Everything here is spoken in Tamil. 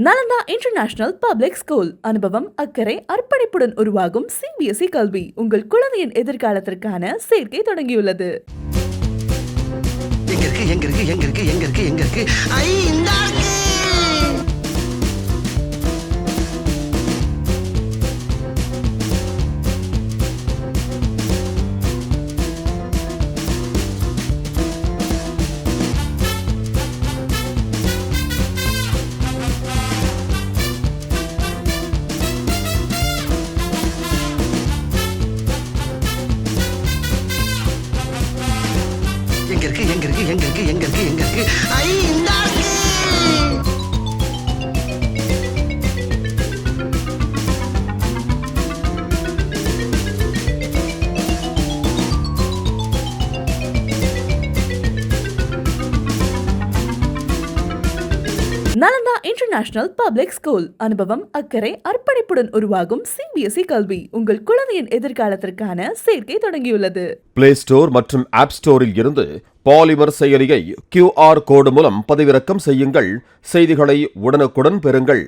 Nalanda international public school. அனுபவம், அக்கறை, அர்ப்பணிப்புடன் உருவாகும் CBSE கல்வி உங்கள் குழந்தையின் எதிர்காலத்திற்கான சேர்க்கை தொடங்கியுள்ளது. Nalanda international public school. அனுபவம், அக்கறை, அர்ப்பணிப்புடன் உருவாகும் CBSE கல்வி உங்கள் குழந்தையின் எதிர்காலத்திற்கான சேர்க்கை தொடங்கியுள்ளது. பிளே ஸ்டோர் மற்றும் ஆப் ஸ்டோரில் இருந்து பாலிமர் செயலியை QR கோடு மூலம் பதிவிறக்கம் செய்யுங்கள். செய்திகளை உடனுக்குடன் பெறுங்கள்.